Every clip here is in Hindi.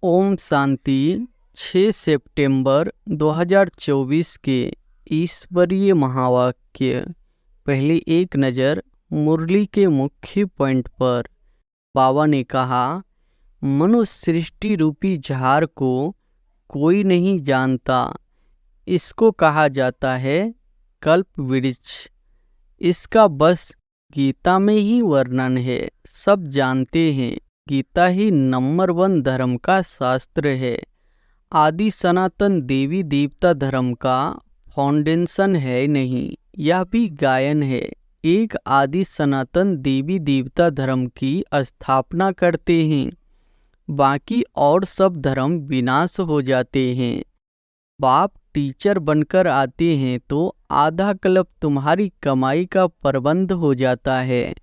ओम शांति। 6 सितंबर 2024 के ईश्वरीय महावाक्य। पहले एक नज़र मुरली के मुख्य पॉइंट पर। बाबा ने कहा, मनुष्य सृष्टि रूपी झाड़ को कोई नहीं जानता। इसको कहा जाता है कल्प वृक्ष। इसका बस गीता में ही वर्णन है। सब जानते हैं गीता ही नंबर 1 धर्म का शास्त्र है। आदि सनातन देवी देवता धर्म का फाउंडेशन है नहीं, यह भी गायन है। एक आदि सनातन देवी देवता धर्म की स्थापना करते हैं, बाकी और सब धर्म विनाश हो जाते हैं। बाप टीचर बनकर आते हैं तो आधा कल्प तुम्हारी कमाई का प्रबंध हो जाता है।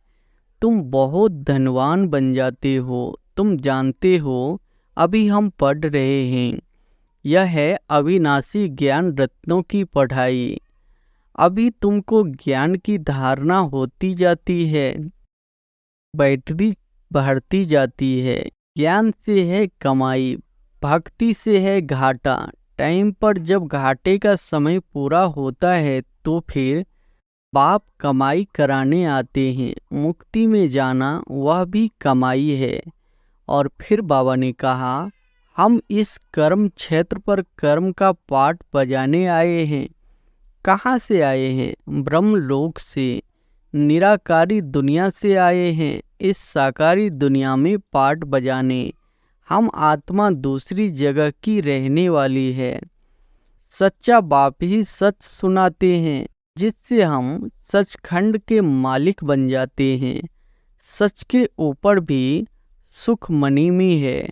तुम बहुत धनवान बन जाते हो। तुम जानते हो अभी हम पढ़ रहे हैं, यह है अविनाशी ज्ञान रत्नों की पढ़ाई। अभी तुमको ज्ञान की धारणा होती जाती है, बैटरी बढ़ती जाती है। ज्ञान से है कमाई, भक्ति से है घाटा। टाइम पर जब घाटे का समय पूरा होता है तो फिर बाप कमाई कराने आते हैं। मुक्ति में जाना वह भी कमाई है। और फिर बाबा ने कहा, हम इस कर्म क्षेत्र पर कर्म का पाठ बजाने आए हैं। कहाँ से आए हैं? ब्रह्मलोक से, निराकारी दुनिया से आए हैं। इस साकारी दुनिया में पाठ बजाने। हम आत्मा दूसरी जगह की रहने वाली है। सच्चा बाप ही सच सुनाते हैं, जिससे हम सचखंड के मालिक बन जाते हैं। सच के ऊपर भी सुख मनी में है।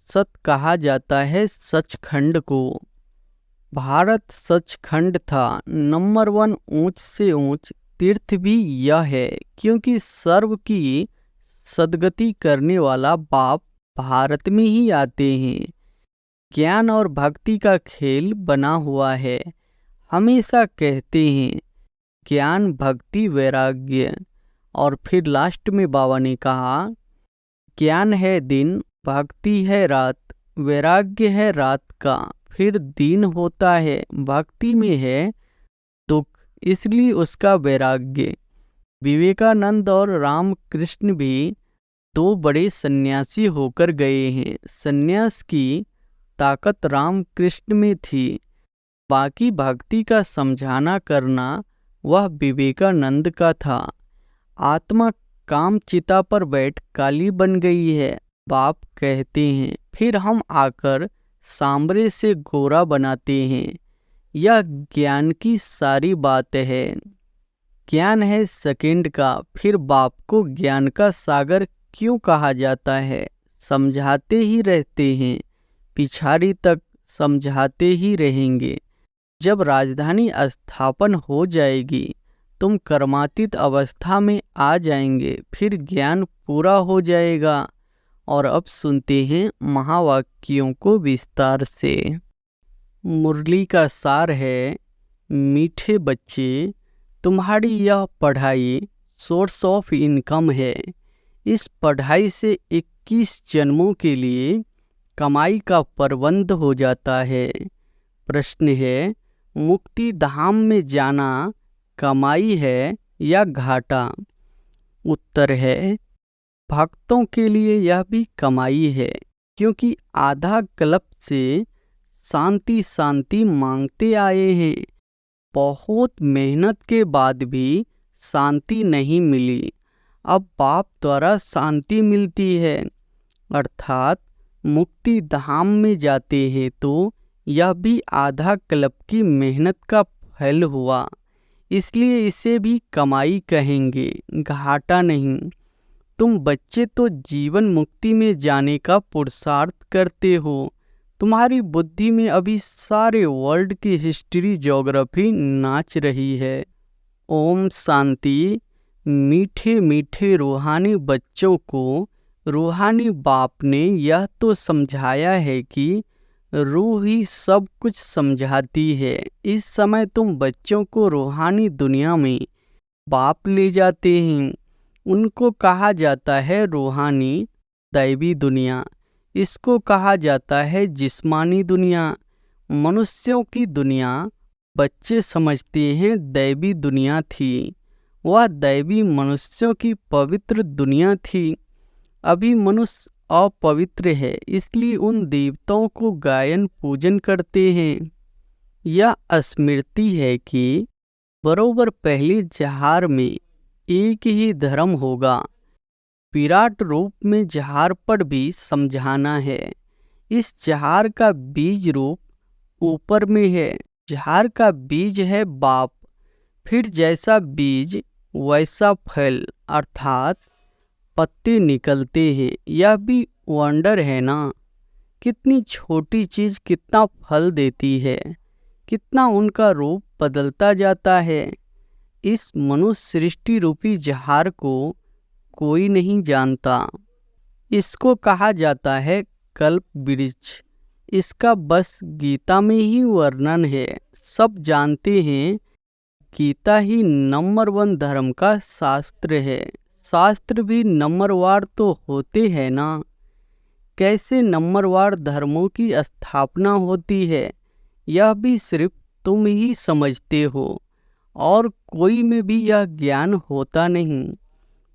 सत कहा जाता है सचखंड को। भारत सचखंड था। नंबर 1 ऊंच से ऊंच तीर्थ भी यह है, क्योंकि सर्व की सदगति करने वाला बाप भारत में ही आते हैं। ज्ञान और भक्ति का खेल बना हुआ है। हमेशा कहते हैं ज्ञान भक्ति वैराग्य। और फिर लास्ट में बाबा ने कहा, ज्ञान है दिन, भक्ति है रात, वैराग्य है रात का, फिर दिन होता है। भक्ति में है दुख, इसलिए उसका वैराग्य। विवेकानंद और रामकृष्ण भी 2 बड़े सन्यासी होकर गए हैं। सन्यास की ताकत रामकृष्ण में थी, बाकी भक्ति का समझाना करना वह विवेकानंद का था। आत्मा काम चिता पर बैठ काली बन गई है, बाप कहते हैं। फिर हम आकर सांवरे से गोरा बनाते हैं। यह ज्ञान की सारी बात है। ज्ञान है सेकंड का। फिर बाप को ज्ञान का सागर क्यों कहा जाता है? समझाते ही रहते हैं, पिछाड़ी तक समझाते ही रहेंगे। जब राजधानी स्थापन हो जाएगी, तुम कर्मातीत अवस्था में आ जाएंगे, फिर ज्ञान पूरा हो जाएगा। और अब सुनते हैं महावाक्यों को विस्तार से। मुरली का सार है, मीठे बच्चे, तुम्हारी यह पढ़ाई सोर्स ऑफ इनकम है। इस पढ़ाई से 21 जन्मों के लिए कमाई का प्रबंध हो जाता है। प्रश्न है, मुक्ति धाम में जाना कमाई है या घाटा? उत्तर है, भक्तों के लिए यह भी कमाई है, क्योंकि आधा कल्प से शांति शांति मांगते आए हैं। बहुत मेहनत के बाद भी शांति नहीं मिली। अब बाप द्वारा शांति मिलती है, अर्थात मुक्ति धाम में जाते हैं तो यह भी आधा कल्प की मेहनत का फल हुआ। इसलिए इसे भी कमाई कहेंगे, घाटा नहीं। तुम बच्चे तो जीवन मुक्ति में जाने का पुरुषार्थ करते हो। तुम्हारी बुद्धि में अभी सारे वर्ल्ड की हिस्ट्री ज्योग्राफी नाच रही है। ओम शांति। मीठे मीठे रूहानी बच्चों को रूहानी बाप ने यह तो समझाया है कि रूह ही सब कुछ समझाती है। इस समय तुम बच्चों को रूहानी दुनिया में बाप ले जाते हैं। उनको कहा जाता है रूहानी दैवी दुनिया। इसको कहा जाता है जिस्मानी दुनिया। मनुष्यों की दुनिया बच्चे समझते हैं दैवी दुनिया थी। वह दैवी मनुष्यों की पवित्र दुनिया थी। अभी मनुष्य अपवित्र है, इसलिए उन देवताओं को गायन पूजन करते हैं। यह स्मृति है कि बरोबर पहले जहार में एक ही धर्म होगा। विराट रूप में जहार पर भी समझाना है। इस जहार का बीज रूप ऊपर में है। जहार का बीज है बाप। फिर जैसा बीज वैसा फल अर्थात पत्ते निकलते हैं। यह भी वंडर है ना, कितनी छोटी चीज कितना फल देती है, कितना उनका रूप बदलता जाता है। इस मनुष्य सृष्टि रूपी जहार को कोई नहीं जानता। इसको कहा जाता है कल्प वृक्ष। इसका बस गीता में ही वर्णन है। सब जानते हैं गीता ही नंबर 1 धर्म का शास्त्र है। शास्त्र भी नंबरवार तो होते हैं ना। कैसे नंबरवार धर्मों की स्थापना होती है यह भी सिर्फ तुम ही समझते हो, और कोई में भी यह ज्ञान होता नहीं।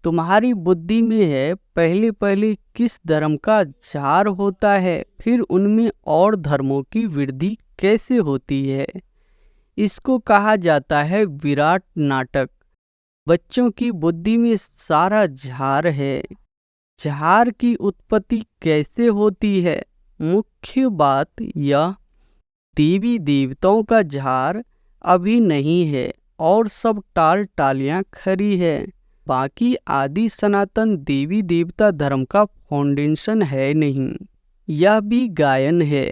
तुम्हारी बुद्धि में है पहले पहले किस धर्म का जार होता है, फिर उनमें और धर्मों की वृद्धि कैसे होती है। इसको कहा जाता है विराट नाटक। बच्चों की बुद्धि में सारा झार है। झार की उत्पत्ति कैसे होती है? मुख्य बात यह देवी देवताओं का झार अभी नहीं है और सब टाल टालियां खरी है। बाकी आदि सनातन देवी देवता धर्म का फाउंडेशन है नहीं। यह भी गायन है।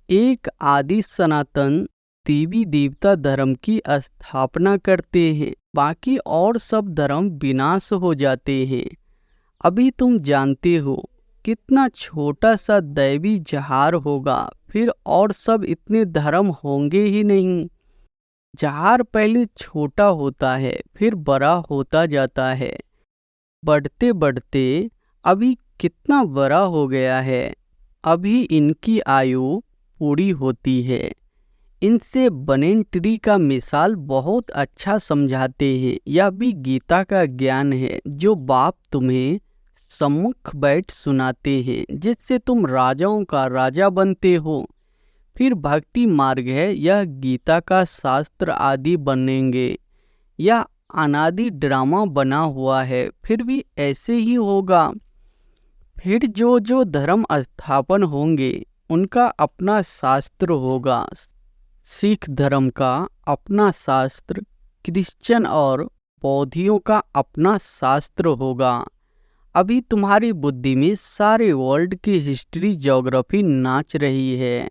एक आदि सनातन देवी देवता धर्म की स्थापना करते हैं, बाकी और सब धर्म विनाश हो जाते हैं। अभी तुम जानते हो कितना छोटा सा दैवी जहार होगा, फिर और सब इतने धर्म होंगे ही नहीं। जहार पहले छोटा होता है, फिर बड़ा होता जाता है। बढ़ते बढ़ते अभी कितना बड़ा हो गया है। अभी इनकी आयु पूरी होती है। इनसे बनेन ट्री का मिसाल बहुत अच्छा समझाते हैं। यह भी गीता का ज्ञान है जो बाप तुम्हें सम्मुख बैठ सुनाते हैं, जिससे तुम राजाओं का राजा बनते हो। फिर भक्ति मार्ग है, यह गीता का शास्त्र आदि बनेंगे। यह अनादि ड्रामा बना हुआ है, फिर भी ऐसे ही होगा। फिर जो जो धर्म स्थापन होंगे उनका अपना शास्त्र होगा। सिख धर्म का अपना शास्त्र, क्रिश्चियन और बौद्धियों का अपना शास्त्र होगा। अभी तुम्हारी बुद्धि में सारे वर्ल्ड की हिस्ट्री ज्योग्राफी नाच रही है।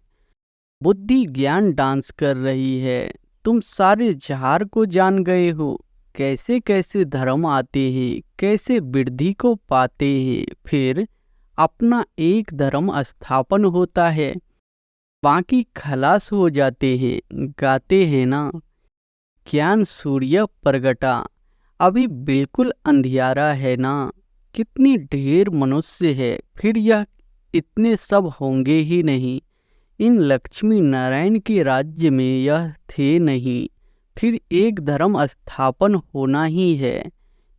बुद्धि ज्ञान डांस कर रही है। तुम सारे जहार को जान गए हो, कैसे कैसे धर्म आते हैं, कैसे वृद्धि को पाते हैं, फिर अपना एक धर्म स्थापन होता है, बाकी खलास हो जाते हैं। गाते हैं ना, ज्ञान सूर्य प्रगटा। अभी बिल्कुल अंधियारा है ना। कितनी ढेर मनुष्य है, फिर यह इतने सब होंगे ही नहीं। इन लक्ष्मी नारायण के राज्य में यह थे नहीं। फिर एक धर्म स्थापन होना ही है।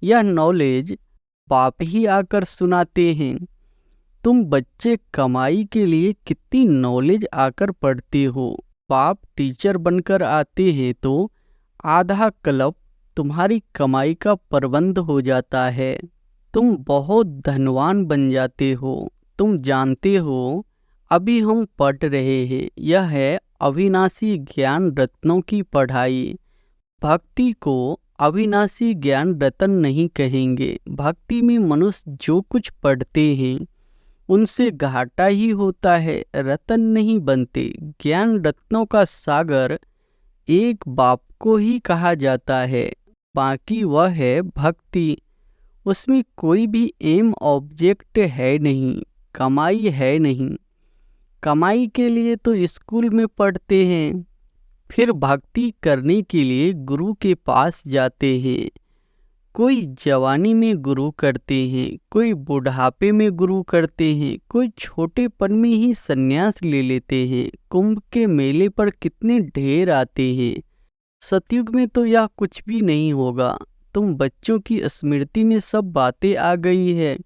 यह नॉलेज बाप ही आकर सुनाते हैं। तुम बच्चे कमाई के लिए कितनी नॉलेज आकर पढ़ते हो। बाप टीचर बनकर आते हैं तो आधा क्लब तुम्हारी कमाई का प्रबंध हो जाता है। तुम बहुत धनवान बन जाते हो। तुम जानते हो अभी हम पढ़ रहे हैं, यह है अविनाशी ज्ञान रत्नों की पढ़ाई। भक्ति को अविनाशी ज्ञान रत्न नहीं कहेंगे। भक्ति में मनुष्य जो कुछ पढ़ते हैं उनसे घाटा ही होता है, रत्न नहीं बनते। ज्ञान रत्नों का सागर एक बाप को ही कहा जाता है, बाकी वह है भक्ति। उसमें कोई भी एम ऑब्जेक्ट है नहीं, कमाई है नहीं। कमाई के लिए तो स्कूल में पढ़ते हैं, फिर भक्ति करने के लिए गुरु के पास जाते हैं। कोई जवानी में गुरु करते हैं, कोई बुढ़ापे में गुरु करते हैं, कोई छोटेपन में ही संन्यास ले लेते हैं। कुंभ के मेले पर कितने ढेर आते हैं। सतयुग में तो यह कुछ भी नहीं होगा। तुम बच्चों की स्मृति में सब बातें आ गई है।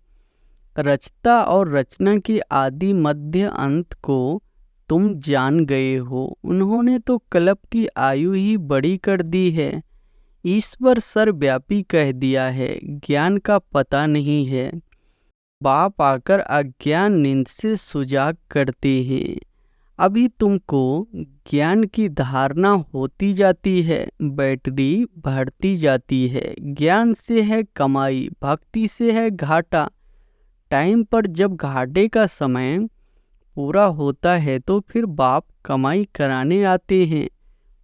रचता और रचना के आदि मध्य अंत को तुम जान गए हो। उन्होंने तो कल्प की आयु ही बड़ी कर दी है। ईश्वर सर्वव्यापी कह दिया है, ज्ञान का पता नहीं है। बाप आकर अज्ञान नींद से सुजाग करते हैं। अभी तुमको ज्ञान की धारणा होती जाती है, बैटरी बढ़ती जाती है। ज्ञान से है कमाई, भक्ति से है घाटा। टाइम पर जब घाटे का समय पूरा होता है तो फिर बाप कमाई कराने आते हैं।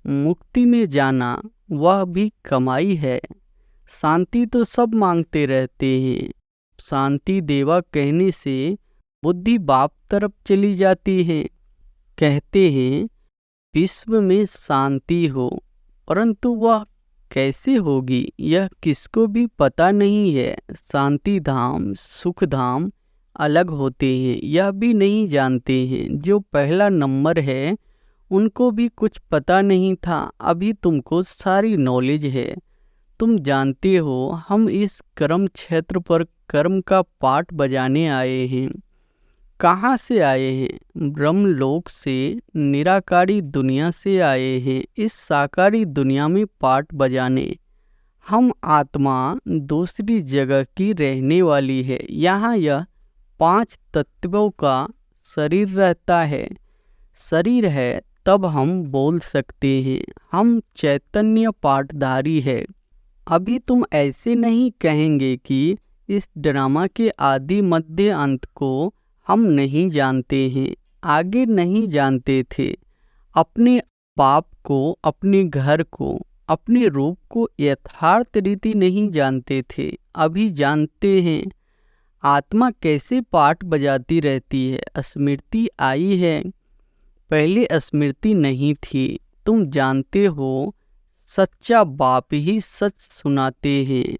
मुक्ति में जाना वह भी कमाई है। शांति तो सब मांगते रहते हैं। शांति देवा कहने से बुद्धि बाप तरफ चली जाती है। कहते हैं विश्व में शांति हो, परंतु वह कैसे होगी यह किसको भी पता नहीं है। शांति धाम सुख धाम अलग होते हैं, यह भी नहीं जानते हैं। जो पहला नंबर है उनको भी कुछ पता नहीं था, अभी तुमको सारी नॉलेज है। तुम जानते हो हम इस कर्म क्षेत्र पर कर्म का पाठ बजाने आए हैं। कहाँ से आए हैं? ब्रह्मलोक से, निराकारी दुनिया से आए हैं इस साकारी दुनिया में पाठ बजाने। हम आत्मा दूसरी जगह की रहने वाली है। यहाँ यह 5 तत्वों का शरीर रहता है। शरीर है तब हम बोल सकते हैं। हम चैतन्य पाठधारी है। अभी तुम ऐसे नहीं कहेंगे कि इस ड्रामा के आदि मध्य अंत को हम नहीं जानते हैं। आगे नहीं जानते थे। अपने बाप को, अपने घर को, अपने रूप को यथार्थ रीति नहीं जानते थे, अभी जानते हैं। आत्मा कैसे पाठ बजाती रहती है। स्मृति आई है, पहले स्मृति नहीं थी। तुम जानते हो सच्चा बाप ही सच सुनाते हैं,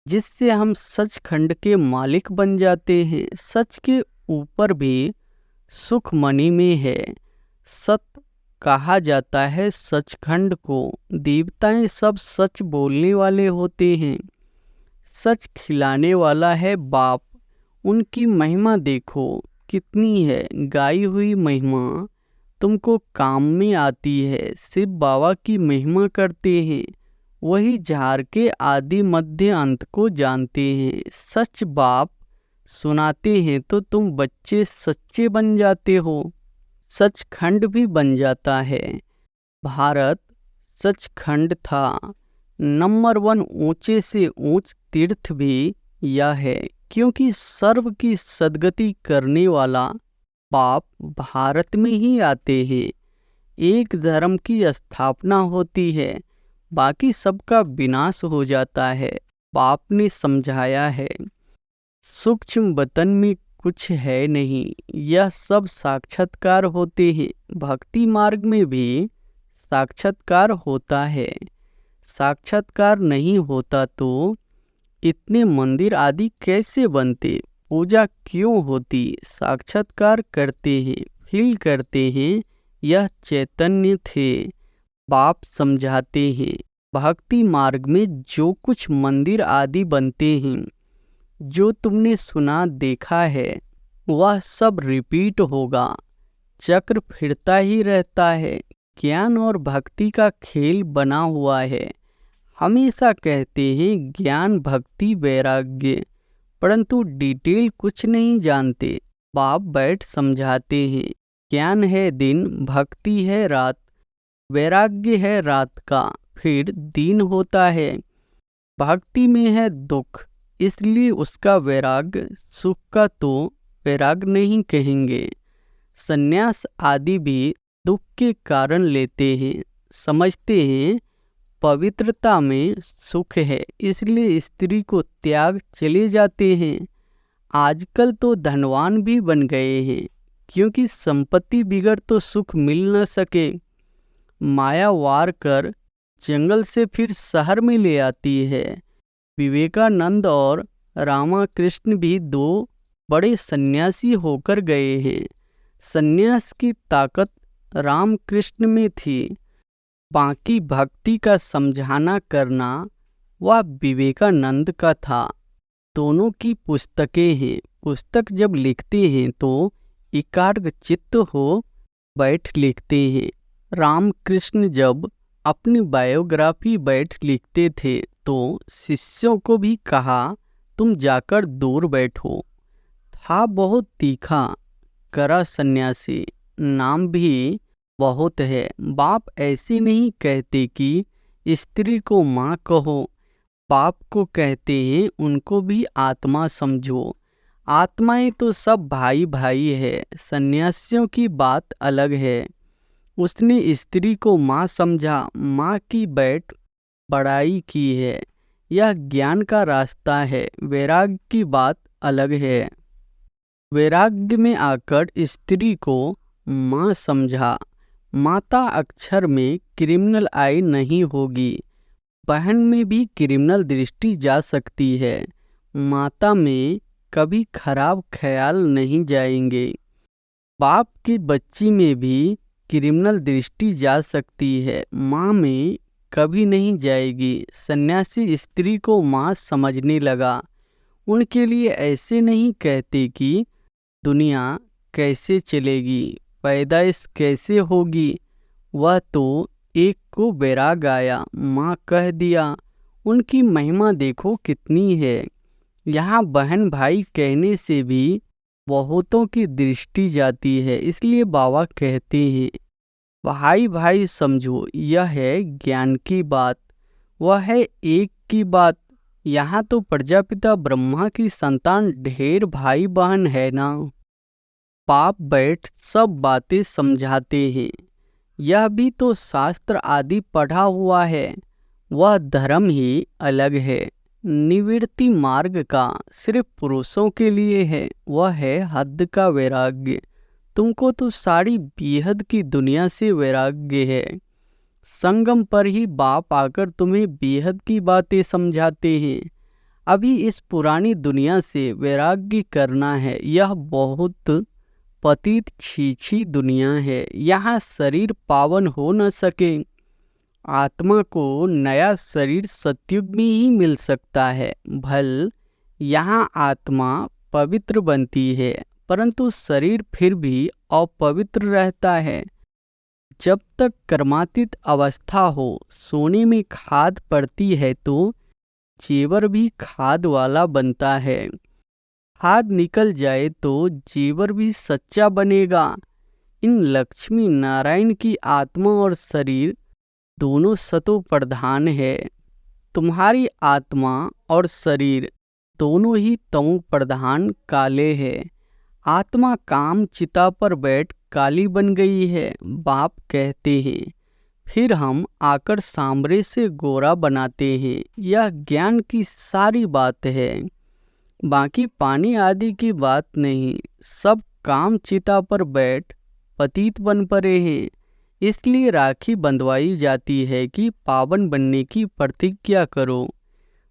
जिससे हम सचखंड के मालिक बन जाते हैं। सच के ऊपर भी सुख मणि में है। सत कहा जाता है सचखंड को। देवताएं सब सच बोलने वाले होते हैं। सच खिलाने वाला है बाप। उनकी महिमा देखो कितनी है। गाई हुई महिमा तुमको काम में आती है। शिव बाबा की महिमा करते हैं, वही झार के आदि मध्य अंत को जानते हैं। सच बाप सुनाते हैं तो तुम बच्चे सच्चे बन जाते हो। सचखंड भी बन जाता है। भारत सचखंड था। नंबर 1 ऊंचे से ऊंच तीर्थ भी यह है, क्योंकि सर्व की सद्गति करने वाला बाप भारत में ही आते हैं। एक धर्म की स्थापना होती है, बाकी सबका विनाश हो जाता है। बाप ने समझाया है सूक्ष्म वतन में कुछ है नहीं, यह सब साक्षात्कार होते हैं। भक्ति मार्ग में भी साक्षात्कार होता है। साक्षात्कार नहीं होता तो इतने मंदिर आदि कैसे बनते, पूजा क्यों होती। साक्षात्कार करते हैं, फील करते हैं, यह चैतन्य थे। बाप समझाते हैं भक्ति मार्ग में जो कुछ मंदिर आदि बनते हैं, जो तुमने सुना देखा है, वह सब रिपीट होगा। चक्र फिरता ही रहता है। ज्ञान और भक्ति का खेल बना हुआ है। हमेशा कहते हैं ज्ञान भक्ति वैराग्य, परंतु डिटेल कुछ नहीं जानते। बाप बैठ समझाते हैं ज्ञान है दिन, भक्ति है रात, वैराग्य है रात का, फिर दिन होता है। भक्ति में है दुख, इसलिए उसका वैराग्य, सुख का तो वैराग्य नहीं कहेंगे। संन्यास आदि भी दुख के कारण लेते हैं। समझते हैं पवित्रता में सुख है, इसलिए स्त्री को त्याग चले जाते हैं। आजकल तो धनवान भी बन गए हैं, क्योंकि संपत्ति बिगड़ तो सुख मिल न सके। माया वार कर जंगल से फिर शहर में ले आती है। विवेकानंद और रामकृष्ण भी दो बड़े सन्यासी होकर गए हैं। सन्यास की ताकत रामकृष्ण में थी, बाकी भक्ति का समझाना करना वह विवेकानंद का था। दोनों की पुस्तकें हैं। पुस्तक जब लिखते हैं तो एकाग्र चित्त हो बैठ लिखते हैं। रामकृष्ण जब अपनी बायोग्राफी बैठ लिखते थे तो शिष्यों को भी कहा, तुम जाकर दूर बैठो। था बहुत तीखा, करा सन्यासी, नाम भी बहुत है। बाप ऐसे नहीं कहते कि स्त्री को माँ कहो, बाप को कहते हैं उनको भी आत्मा समझो। आत्माएं तो सब भाई भाई है, सन्यासियों की बात अलग है। उसने स्त्री को माँ समझा, माँ की बैठ बड़ाई की है। यह ज्ञान का रास्ता है। वैराग्य की बात अलग है। वैराग्य में आकर स्त्री को माँ समझा। माता अक्षर में क्रिमिनल आई नहीं होगी, बहन में भी क्रिमिनल दृष्टि जा सकती है। माता में कभी खराब ख्याल नहीं जाएंगे। बाप की बच्ची में भी क्रिमिनल दृष्टि जा सकती है, माँ में कभी नहीं जाएगी। सन्यासी स्त्री को माँ समझने लगा। उनके लिए ऐसे नहीं कहते कि दुनिया कैसे चलेगी, पैदाइश कैसे होगी। वह तो एक को वैराग आया, माँ कह दिया। उनकी महिमा देखो कितनी है। यहाँ बहन भाई कहने से भी बहुतों की दृष्टि जाती है, इसलिए बाबा कहते हैं भाई भाई समझो। यह है ज्ञान की बात, वह है एक की बात। यहाँ तो प्रजापिता ब्रह्मा की संतान ढेर भाई बहन है ना। बाप बैठ सब बातें समझाते हैं। यह भी तो शास्त्र आदि पढ़ा हुआ है। वह धर्म ही अलग है। निवृत्ति मार्ग का सिर्फ पुरुषों के लिए है, वह है हद का वैराग्य। तुमको तो सारी बेहद की दुनिया से वैराग्य है। संगम पर ही बाप आकर तुम्हें बेहद की बातें समझाते हैं। अभी इस पुरानी दुनिया से वैराग्य करना है। यह बहुत पतित छीछी दुनिया है। यहाँ शरीर पावन हो न सके। आत्मा को नया शरीर सतयुग में ही मिल सकता है। भल यहाँ आत्मा पवित्र बनती है, परंतु शरीर फिर भी अपवित्र रहता है। जब तक कर्मातीत अवस्था हो, सोने में खाद पड़ती है तो जेवर भी खाद वाला बनता है। खाद निकल जाए तो जेवर भी सच्चा बनेगा। इन लक्ष्मी नारायण की आत्मा और शरीर दोनों सतो प्रधान है। तुम्हारी आत्मा और शरीर दोनों ही तमो प्रधान काले है। आत्मा काम चिता पर बैठ काली बन गई है। बाप कहते हैं फिर हम आकर सांवरे से गोरा बनाते हैं। यह ज्ञान की सारी बात है, बाकी पानी आदि की बात नहीं। सब काम चिता पर बैठ पतित बन पड़े हैं। इसलिए राखी बंधवाई जाती है कि पावन बनने की प्रतिज्ञा करो।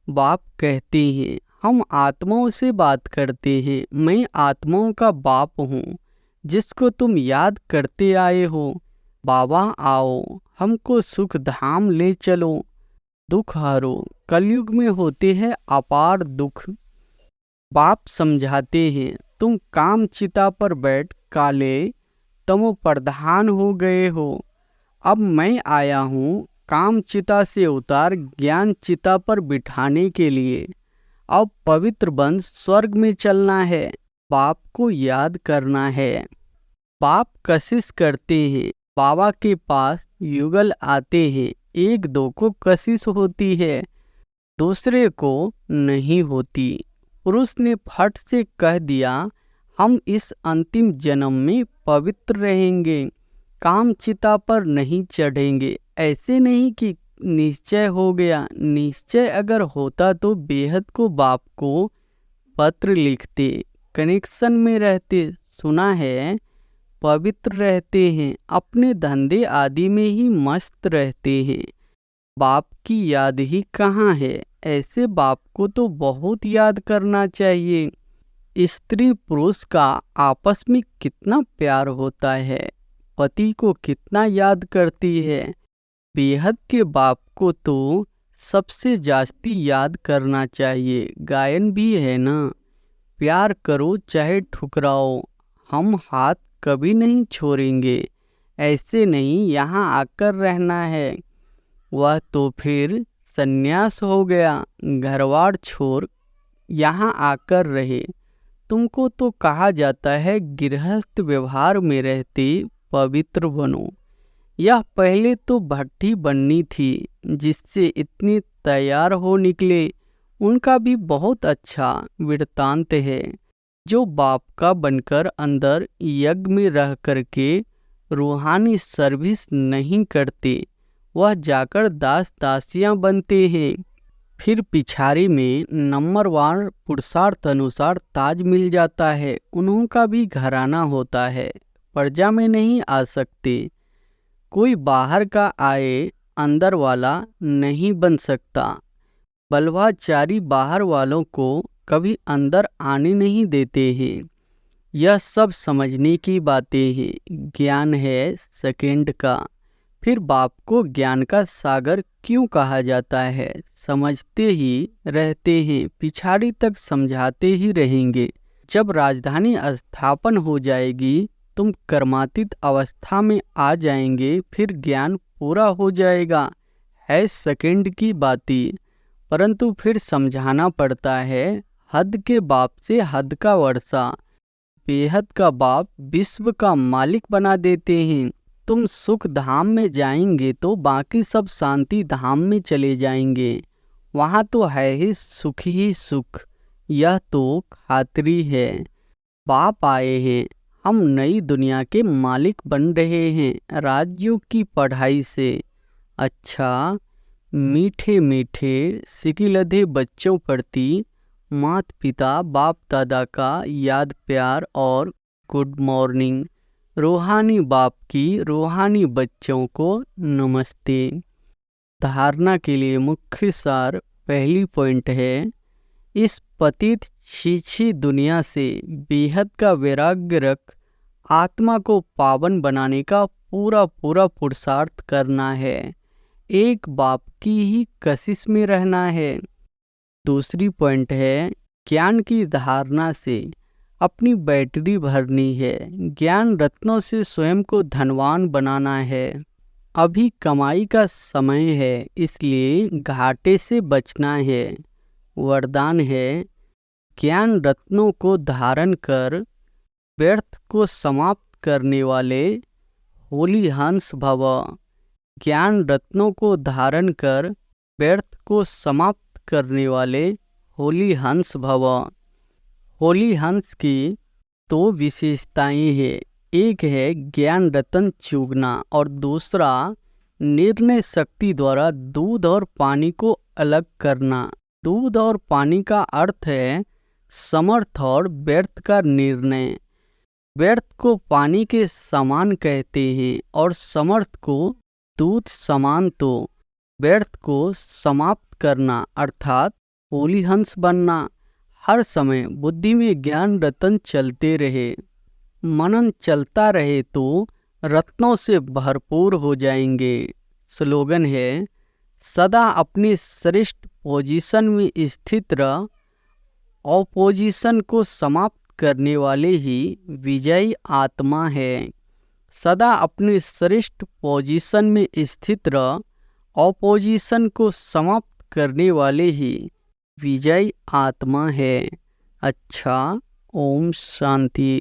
बाप कहते हैं हम आत्माओं से बात करते हैं। मैं आत्माओं का बाप हूँ, जिसको तुम याद करते आए हो। बाबा आओ, हमको सुख धाम ले चलो, दुख हारो। कलयुग में होते हैं अपार दुख। बाप समझाते हैं तुम काम चिता पर बैठ काले तमो प्रधान हो गए हो। अब मैं आया हूँ काम चिता से उतार ज्ञान चिता पर बिठाने के लिए। अब पवित्र बन स्वर्ग में चलना है। बाप को याद करना है। बाप कशिश करते हैं, बाबा के पास युगल आते हैं। एक दो को कशिश होती है, दूसरे को नहीं होती। पुरुष ने फट से कह दिया हम इस अंतिम जन्म में पवित्र रहेंगे, काम चिता पर नहीं चढ़ेंगे। ऐसे नहीं कि निश्चय हो गया। निश्चय अगर होता तो बेहद को बाप को पत्र लिखते, कनेक्शन में रहते। सुना है पवित्र रहते हैं, अपने धंधे आदि में ही मस्त रहते हैं। बाप की याद ही कहाँ है। ऐसे बाप को तो बहुत याद करना चाहिए। स्त्री पुरुष का आपस में कितना प्यार होता है, पति को कितना याद करती है। बेहद के बाप को तो सबसे जास्ती याद करना चाहिए। गायन भी है ना, प्यार करो चाहे ठुकराओ, हम हाथ कभी नहीं छोड़ेंगे। ऐसे नहीं यहाँ आकर रहना है। वह तो फिर सन्यास हो गया, घरवार छोड़ यहाँ आकर रहे। तुमको तो कहा जाता है गृहस्थ व्यवहार में रहते पवित्र बनो। यह पहले तो भट्टी बननी थी, जिससे इतनी तैयार हो निकले। उनका भी बहुत अच्छा वृत्तांत है। जो बाप का बनकर अंदर यज्ञ में रह करके रूहानी सर्विस नहीं करते, वह जाकर दास दासियां बनते हैं। फिर पिछाड़ी में नंबरवार पुरुषार्थ अनुसार ताज मिल जाता है। उन्हों का भी घराना होता है, प्रजा में नहीं आ सकते। कोई बाहर का आए अंदर वाला नहीं बन सकता। बलवाचारी बाहर वालों को कभी अंदर आने नहीं देते हैं। यह सब समझने की बातें हैं। ज्ञान है सेकंड का। फिर बाप को ज्ञान का सागर क्यों कहा जाता है? समझते ही रहते हैं, पिछाड़ी तक समझाते ही रहेंगे। जब राजधानी स्थापन हो जाएगी, तुम कर्मातीत अवस्था में आ जाएंगे, फिर ज्ञान पूरा हो जाएगा। है सेकंड की बातें, परंतु फिर समझाना पड़ता है। हद के बाप से हद का वर्षा। बेहद का बाप विश्व का मालिक बना देते हैं। तुम सुख धाम में जाएंगे तो बाकी सब शांति धाम में चले जाएंगे। वहाँ तो है ही सुख। यह तो खातरी है। बाप आए हैं, हम नई दुनिया के मालिक बन रहे हैं राज्यों की पढ़ाई से। अच्छा, मीठे मीठे सिकिलधे बच्चों प्रति माता पिता बाप दादा का याद प्यार और गुड मॉर्निंग। रूहानी बाप की रूहानी बच्चों को नमस्ते। धारणा के लिए मुख्य सार पहली पॉइंट है, इस पतित शीछी दुनिया से बेहद का वैराग्य रख आत्मा को पावन बनाने का पूरा पुरुषार्थ करना है। एक बाप की ही कशिश में रहना है। दूसरी पॉइंट है, ज्ञान की धारणा से अपनी बैटरी भरनी है। ज्ञान रत्नों से स्वयं को धनवान बनाना है। अभी कमाई का समय है, इसलिए घाटे से बचना है। वरदान है, ज्ञान रत्नों को धारण कर व्यर्थ को समाप्त करने वाले होली हंस भव। ज्ञान रत्नों को धारण कर व्यर्थ को समाप्त करने वाले होली हंस भव। होली हंस की दो विशेषताएं हैं। एक है ज्ञान रतन चूगना और दूसरा निर्णय शक्ति द्वारा दूध और पानी को अलग करना। दूध और पानी का अर्थ है समर्थ और व्यर्थ का निर्णय। व्यर्थ को पानी के समान कहते हैं और समर्थ को दूध समान। तो व्यर्थ को समाप्त करना अर्थात होली हंस बनना। हर समय बुद्धि में ज्ञान रतन चलते रहे, मनन चलता रहे तो रत्नों से भरपूर हो जाएंगे। स्लोगन है, सदा अपने श्रेष्ठ पोजीशन में स्थित रह। ऑपोजिशन को समाप्त करने वाले ही विजयी आत्मा है। सदा अपने श्रेष्ठ पोजीशन में स्थित रह। ऑपोजिशन को समाप्त करने वाले ही विजयी आत्मा है। अच्छा, ओम शांति।